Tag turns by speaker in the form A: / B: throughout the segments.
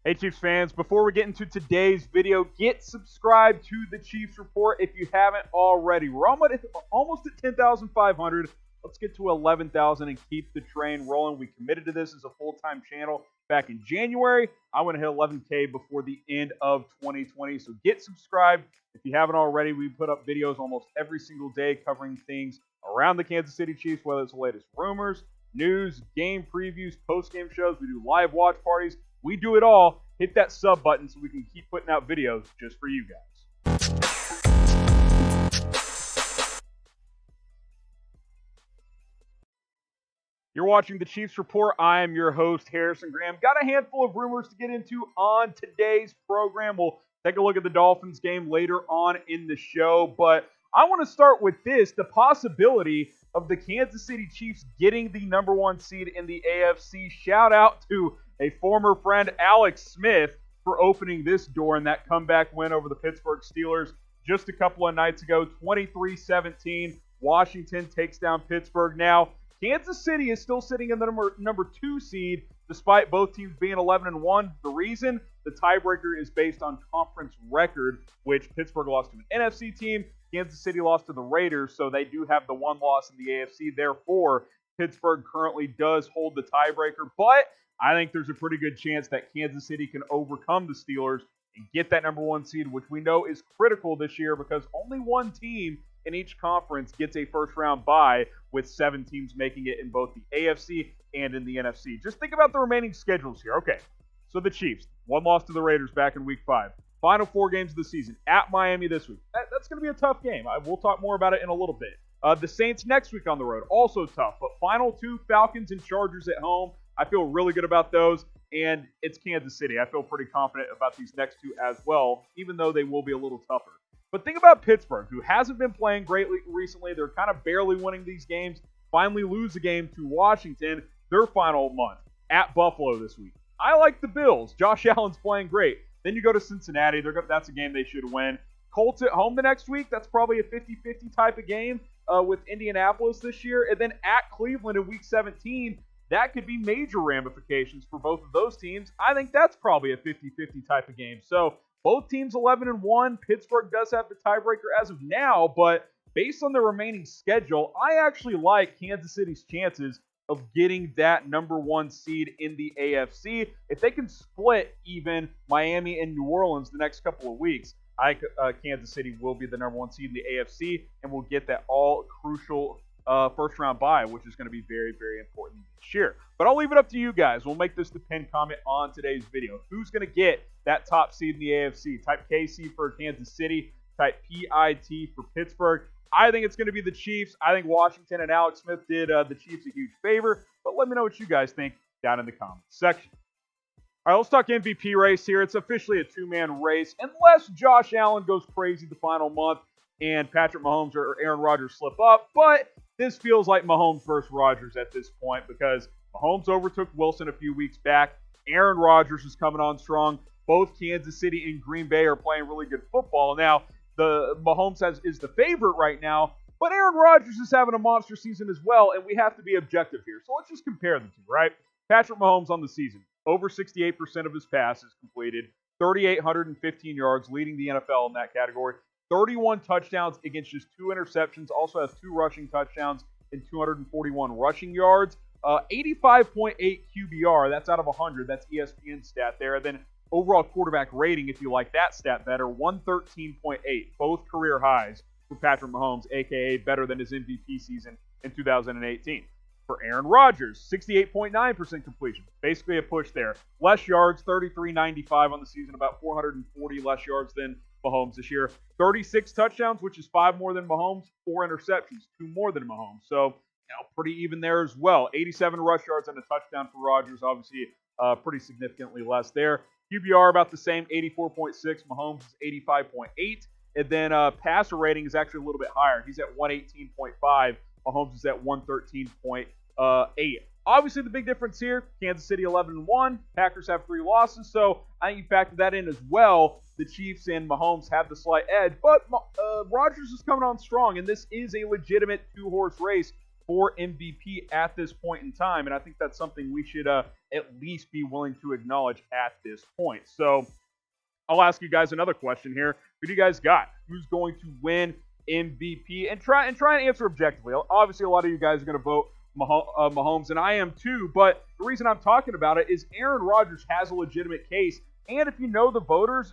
A: Hey, Chiefs fans, before we get into today's video, get subscribed to the Chiefs Report if you haven't already. We're almost at 10,500. Let's get to 11,000 and keep the train rolling. We committed to this as a full-time channel back in January. I want to hit 11K before the end of 2020, so get subscribed if you haven't already. We put up videos almost every single day covering things around the Kansas City Chiefs, whether it's the latest rumors, news, game previews, post-game shows. We do live watch parties. We do it all. Hit that sub button so we can keep putting out videos just for you guys. You're watching the Chiefs Report. I am your host, Harrison Graham. Got a handful of rumors to get into on today's program. We'll take a look at the Dolphins game later on in the show, but I want to start with this, the possibility of the Kansas City Chiefs getting the number one seed in the AFC. Shout out to a former friend, Alex Smith, for opening this door in that comeback win over the Pittsburgh Steelers just a couple of nights ago. 23-17, Washington takes down Pittsburgh. Now, Kansas City is still sitting in the number 2 seed, despite both teams being 11-1. The reason? The tiebreaker is based on conference record, which Pittsburgh lost to an NFC team. Kansas City lost to the Raiders, so they do have the one loss in the AFC. Therefore, Pittsburgh currently does hold the tiebreaker, but I think there's a pretty good chance that Kansas City can overcome the Steelers and get that number 1 seed, which we know is critical this year because only one team in each conference gets a first-round bye, with 7 teams making it in both the AFC and in the NFC. Just think about the remaining schedules here. Okay, so the Chiefs, one loss to the Raiders back in Week 5. Final 4 games of the season at Miami this week. That's going to be a tough game. We'll talk more about it in a little bit. The Saints next week on the road, also tough. But final 2, Falcons and Chargers at home. I feel really good about those, and it's Kansas City. I feel pretty confident about these next 2 as well, even though they will be a little tougher. But think about Pittsburgh, who hasn't been playing greatly recently. They're kind of barely winning these games. Finally lose a game to Washington, their final month, at Buffalo this week. I like the Bills. Josh Allen's playing great. Then you go to Cincinnati. That's a game they should win. Colts at home the next week. That's probably a 50-50 type of game with Indianapolis this year. And then at Cleveland in Week 17, that could be major ramifications for both of those teams. I think that's probably a 50-50 type of game. So both teams 11-1. Pittsburgh does have the tiebreaker as of now, but based on the remaining schedule, I actually like Kansas City's chances of getting that number 1 seed in the AFC. If they can split even Miami and New Orleans the next couple of weeks, Kansas City will be the number 1 seed in the AFC and will get that all-crucial first-round bye, which is going to be very, very important this year. But I'll leave it up to you guys. We'll make this the pinned comment on today's video. Who's going to get that top seed in the AFC? Type KC for Kansas City. Type PIT for Pittsburgh. I think it's going to be the Chiefs. I think Washington and Alex Smith did the Chiefs a huge favor. But let me know what you guys think down in the comments section. All right, let's talk MVP race here. It's officially a 2-man race, unless Josh Allen goes crazy the final month and Patrick Mahomes or Aaron Rodgers slip up. But this feels like Mahomes versus Rodgers at this point because Mahomes overtook Wilson a few weeks back. Aaron Rodgers is coming on strong. Both Kansas City and Green Bay are playing really good football. Now, the Mahomes is the favorite right now, but Aaron Rodgers is having a monster season as well, and we have to be objective here. So let's just compare the two, right? Patrick Mahomes on the season, over 68% of his passes completed, 3,815 yards, leading the NFL in that category, 31 touchdowns against just 2 interceptions, also has 2 rushing touchdowns and 241 rushing yards, 85.8 QBR, that's out of 100, that's ESPN stat there, and then overall quarterback rating, if you like that stat better, 113.8, both career highs for Patrick Mahomes, a.k.a. better than his MVP season in 2018. For Aaron Rodgers, 68.9% completion, basically a push there. Less yards, 33.95 on the season, about 440 less yards than Mahomes this year. 36 touchdowns, which is 5 more than Mahomes, 4 interceptions, 2 more than Mahomes. So, pretty even there as well. 87 rush yards and a touchdown for Rodgers, obviously pretty significantly less there. QBR about the same, 84.6. Mahomes is 85.8. And then passer rating is actually a little bit higher. He's at 118.5. Mahomes is at 113.8. Obviously, the big difference here, Kansas City 11-1. Packers have 3 losses. So I think you factor that in as well. The Chiefs and Mahomes have the slight edge. But Rodgers is coming on strong, and this is a legitimate 2-horse race for MVP at this point in time, and I think that's something we should at least be willing to acknowledge at this point. So I'll ask you guys another question here. Who do you guys got? Who's going to win MVP? And try and answer objectively. Obviously, a lot of you guys are going to vote Mahomes, and I am too. But the reason I'm talking about it is Aaron Rodgers has a legitimate case. And if you know the voters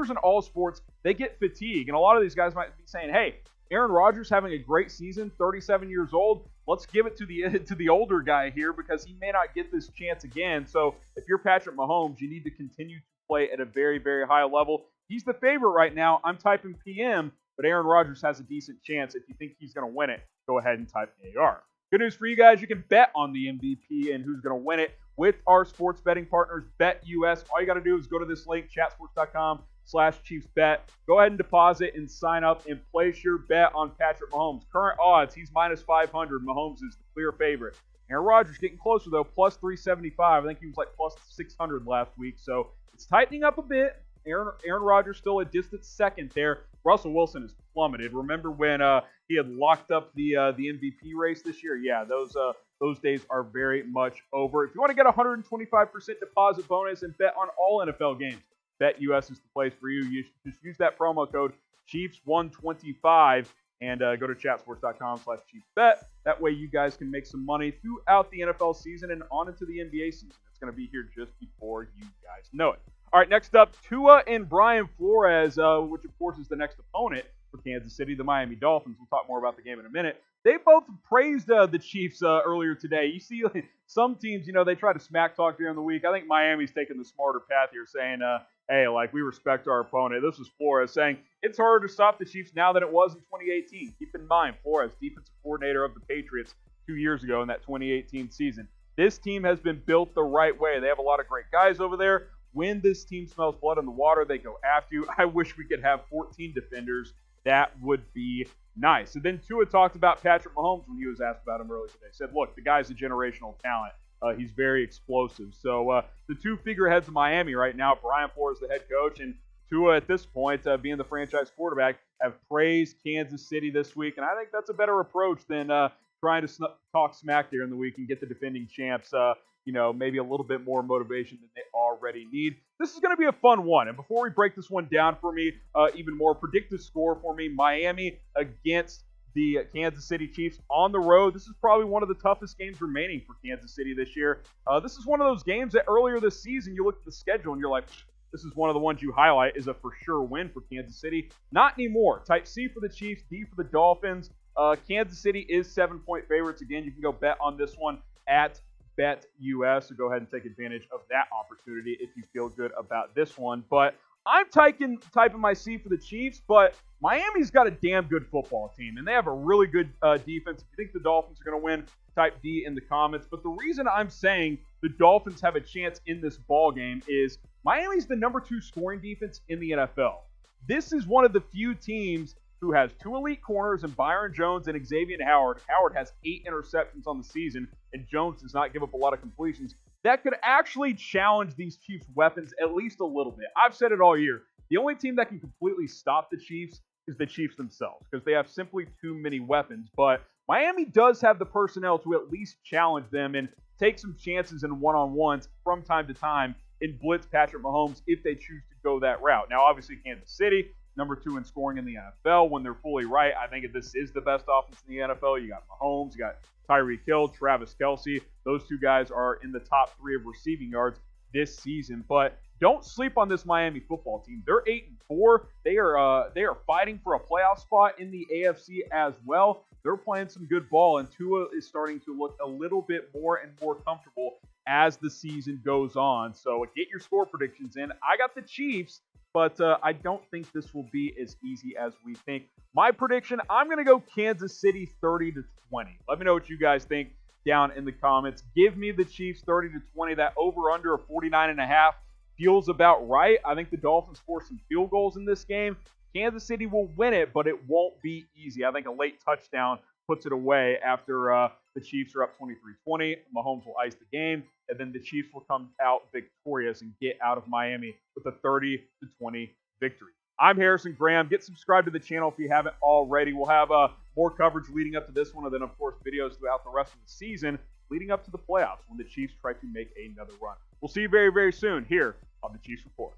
A: in all sports, they get fatigue. And a lot of these guys might be saying, hey, Aaron Rodgers having a great season, 37 years old. Let's give it to the older guy here because he may not get this chance again. So if you're Patrick Mahomes, you need to continue to play at a very, very high level. He's the favorite right now. I'm typing PM, but Aaron Rodgers has a decent chance. If you think he's going to win it, go ahead and type AR. Good news for you guys. You can bet on the MVP and who's going to win it with our sports betting partners, BetUS. All you got to do is go to this link, chatsports.com/ChiefsBet. Go ahead and deposit and sign up and place your bet on Patrick Mahomes. Current odds, he's minus 500. Mahomes is the clear favorite. Aaron Rodgers getting closer, though, plus 375. I think he was like plus 600 last week. So it's tightening up a bit. Aaron Rodgers still a distant second there. Russell Wilson has plummeted. Remember when he had locked up the MVP race this year? Yeah, those days are very much over. If you want to get a 125% deposit bonus and bet on all NFL games, BetUS is the place for you. You just use that promo code Chiefs125 and go to chatsports.com/ChiefsBet. That way you guys can make some money throughout the NFL season and on into the NBA season. It's going to be here just before you guys know it. All right, next up, Tua and Brian Flores, which of course is the next opponent for Kansas City, the Miami Dolphins. We'll talk more about the game in a minute. They both praised the Chiefs earlier today. You see some teams, they try to smack talk during the week. I think Miami's taking the smarter path here, saying, hey, we respect our opponent. This was Flores saying, it's harder to stop the Chiefs now than it was in 2018. Keep in mind, Flores, defensive coordinator of the Patriots 2 years ago in that 2018 season. This team has been built the right way. They have a lot of great guys over there. When this team smells blood in the water, they go after you. I wish we could have 14 defenders. That would be nice. And then Tua talked about Patrick Mahomes when he was asked about him earlier today. He said, look, the guy's a generational talent. He's very explosive. So the two figureheads of Miami right now, Brian Flores, the head coach, and Tua at this point, being the franchise quarterback, have praised Kansas City this week. And I think that's a better approach than trying to talk smack during the week and get the defending champs maybe a little bit more motivation than they already need. This is going to be a fun one. And before we break this one down for me, even more, predict the score for me. Miami against the Kansas City Chiefs on the road. This is probably one of the toughest games remaining for Kansas City this year. This is one of those games that earlier this season, you look at the schedule and you're like, this is one of the ones you highlight is a for sure win for Kansas City. Not anymore. Type C for the Chiefs, D for the Dolphins. Kansas City is 7-point favorites. Again, you can go bet on this one at BetUS, so go ahead and take advantage of that opportunity if you feel good about this one. But I'm typing my C for the Chiefs, but Miami's got a damn good football team, and they have a really good defense. If you think the Dolphins are going to win, type D in the comments. But the reason I'm saying the Dolphins have a chance in this ball game is Miami's the number 2 scoring defense in the NFL. This is one of the few teams who has 2 elite corners in Byron Jones and Xavier Howard. Howard has 8 interceptions on the season, and Jones does not give up a lot of completions. That could actually challenge these Chiefs' weapons at least a little bit. I've said it all year. The only team that can completely stop the Chiefs is the Chiefs themselves because they have simply too many weapons. But Miami does have the personnel to at least challenge them and take some chances in one-on-ones from time to time and blitz Patrick Mahomes if they choose to go that route. Now, obviously, Kansas City, number 2 in scoring in the NFL. When they're fully right, I think this is the best offense in the NFL. You got Mahomes, you got Tyreek Hill, Travis Kelce. Those 2 guys are in the top 3 of receiving yards this season. But don't sleep on this Miami football team. They're 8-4. They are fighting for a playoff spot in the AFC as well. They're playing some good ball, and Tua is starting to look a little bit more and more comfortable as the season goes on. So get your score predictions in. I got the Chiefs, but I don't think this will be as easy as we think. My prediction, I'm going to go Kansas City 30-20. Let me know what you guys think down in the comments. Give me the Chiefs 30-20. That over-under of 49.5 feels about right. I think the Dolphins score some field goals in this game. Kansas City will win it, but it won't be easy. I think a late touchdown puts it away after the Chiefs are up 23-20. Mahomes will ice the game, and then the Chiefs will come out victorious and get out of Miami with a 30-20 victory. I'm Harrison Graham. Get subscribed to the channel if you haven't already. We'll have more coverage leading up to this one, and then, of course, videos throughout the rest of the season leading up to the playoffs when the Chiefs try to make another run. We'll see you very, very soon here on the Chiefs Report.